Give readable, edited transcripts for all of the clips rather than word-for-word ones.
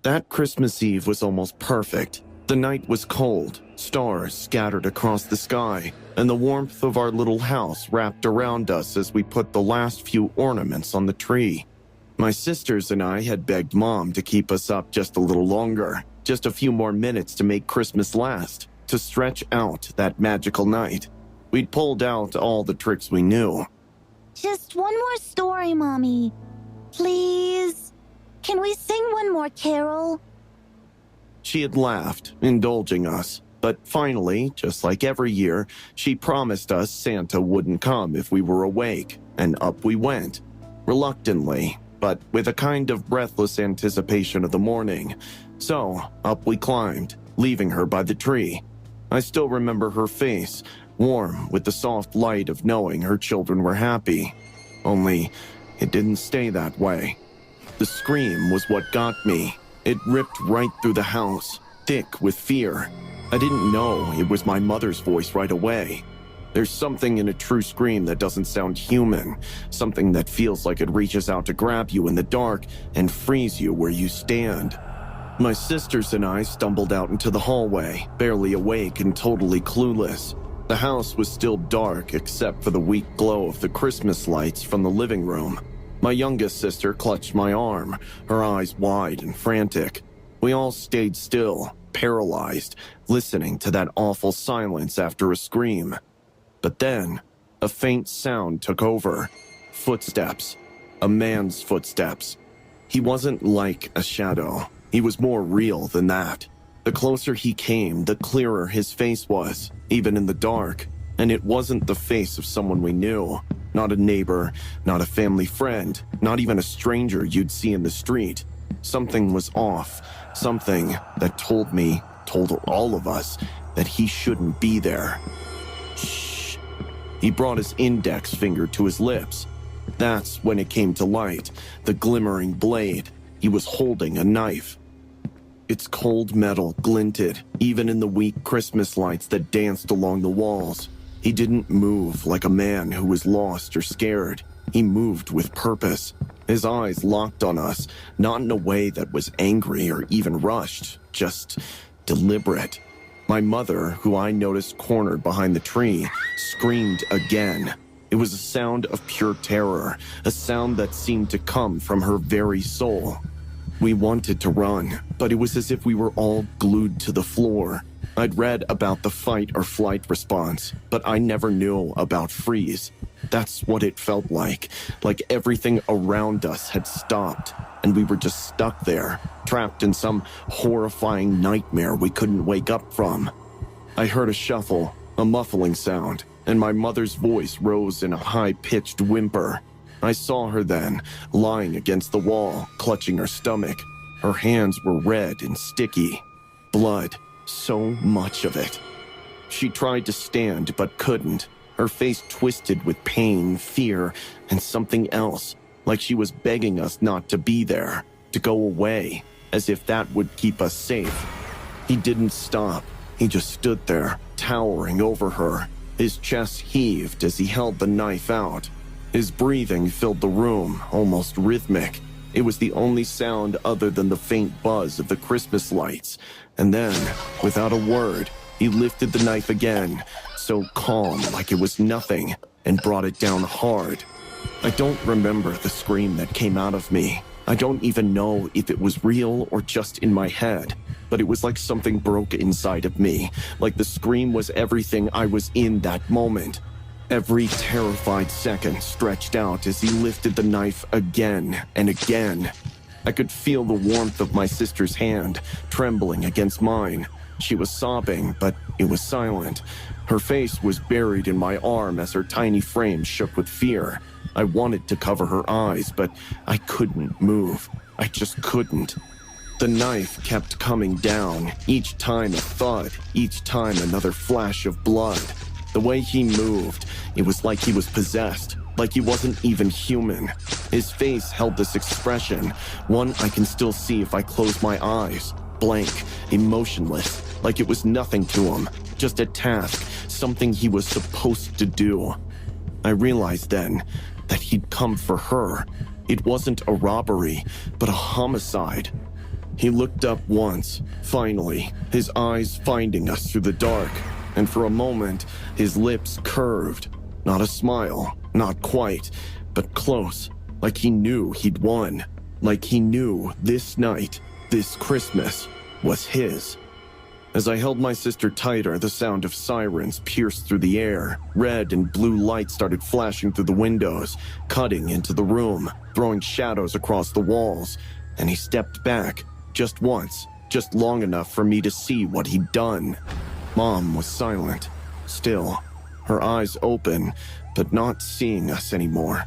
That Christmas Eve was almost perfect. The night was cold, stars scattered across the sky, and the warmth of our little house wrapped around us as we put the last few ornaments on the tree. My sisters and I had begged Mom to keep us up just a little longer, just a few more minutes to make Christmas last, to stretch out that magical night. We'd pulled out all the tricks we knew. Just one more story, Mommy. Please? Can we sing one more carol? She had laughed, indulging us, but finally, just like every year, she promised us Santa wouldn't come if we were awake, and up we went. Reluctantly, but with a kind of breathless anticipation of the morning. So, up we climbed, leaving her by the tree. I still remember her face, warm with the soft light of knowing her children were happy. Only, it didn't stay that way. The scream was what got me. It ripped right through the house, thick with fear. I didn't know it was my mother's voice right away. There's something in a true scream that doesn't sound human, something that feels like it reaches out to grab you in the dark and frees you where you stand. My sisters and I stumbled out into the hallway, barely awake and totally clueless. The house was still dark except for the weak glow of the Christmas lights from the living room. My youngest sister clutched my arm, her eyes wide and frantic. We all stayed still, paralyzed, listening to that awful silence after a scream. But then, a faint sound took over. Footsteps. A man's footsteps. He wasn't like a shadow. He was more real than that. The closer he came, the clearer his face was, even in the dark. And it wasn't the face of someone we knew. Not a neighbor, not a family friend, not even a stranger you'd see in the street. Something was off. Something that told all of us, that he shouldn't be there. Shh. He brought his index finger to his lips. That's when it came to light, the glimmering blade. He was holding a knife. Its cold metal glinted, even in the weak Christmas lights that danced along the walls. He didn't move like a man who was lost or scared. He moved with purpose. His eyes locked on us, not in a way that was angry or even rushed, just deliberate. My mother, who I noticed cornered behind the tree, screamed again. It was a sound of pure terror, a sound that seemed to come from her very soul. We wanted to run, but it was as if we were all glued to the floor. I'd read about the fight or flight response, but I never knew about freeze. That's what it felt like everything around us had stopped, and we were just stuck there, trapped in some horrifying nightmare we couldn't wake up from. I heard a shuffle, a muffling sound, and my mother's voice rose in a high-pitched whimper. I saw her then, lying against the wall, clutching her stomach. Her hands were red and sticky. Blood. So much of it. She tried to stand, but couldn't. Her face twisted with pain, fear, and something else, like she was begging us not to be there, to go away, as if that would keep us safe. He didn't stop. He just stood there, towering over her. His chest heaved as he held the knife out. His breathing filled the room, almost rhythmic. It was the only sound other than the faint buzz of the Christmas lights. And then, without a word, he lifted the knife again, so calm like it was nothing, and brought it down hard. I don't remember the scream that came out of me. I don't even know if it was real or just in my head, but it was like something broke inside of me, like the scream was everything I was in that moment. Every terrified second stretched out as he lifted the knife again and again. I could feel the warmth of my sister's hand trembling against mine. She was sobbing, but it was silent. Her face was buried in my arm as her tiny frame shook with fear. I wanted to cover her eyes, but I couldn't move. I just couldn't. The knife kept coming down, each time a thud, each time another flash of blood. The way he moved, it was like he was possessed, like he wasn't even human. His face held this expression, one I can still see if I close my eyes. Blank, emotionless, like it was nothing to him, just a task, something he was supposed to do. I realized then that he'd come for her. It wasn't a robbery, but a homicide. He looked up once, finally, his eyes finding us through the dark, and for a moment, his lips curved. Not a smile, not quite, but close, like he knew he'd won, like he knew this night, this Christmas, was his. As I held my sister tighter, the sound of sirens pierced through the air. Red and blue lights started flashing through the windows, cutting into the room, throwing shadows across the walls, and he stepped back, just once, just long enough for me to see what he'd done. Mom was silent, still, her eyes open, but not seeing us anymore.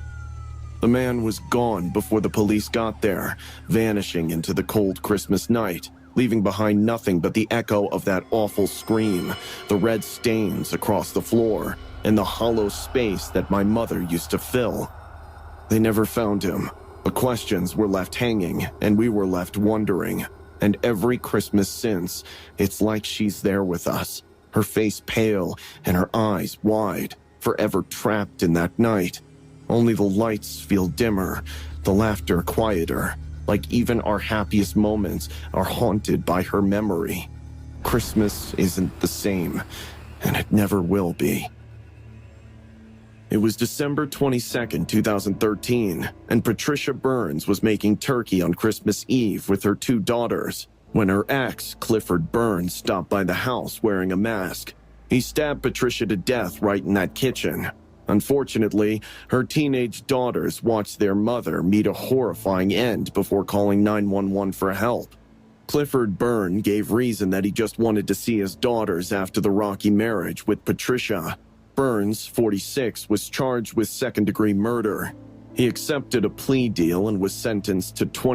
The man was gone before the police got there, vanishing into the cold Christmas night, leaving behind nothing but the echo of that awful scream, the red stains across the floor, and the hollow space that my mother used to fill. They never found him. The questions were left hanging, and we were left wondering. And every Christmas since, it's like she's there with us, her face pale and her eyes wide, forever trapped in that night. Only the lights feel dimmer, the laughter quieter, like even our happiest moments are haunted by her memory. Christmas isn't the same, and it never will be. It was December 22nd, 2013, and Patricia Burns was making turkey on Christmas Eve with her 2 daughters, when her ex, Clifford Burns, stopped by the house wearing a mask. He stabbed Patricia to death right in that kitchen. Unfortunately, her teenage daughters watched their mother meet a horrifying end before calling 911 for help. Clifford Burns gave reason that he just wanted to see his daughters after the rocky marriage with Patricia. Burns, 46, was charged with second-degree murder. He accepted a plea deal and was sentenced to 20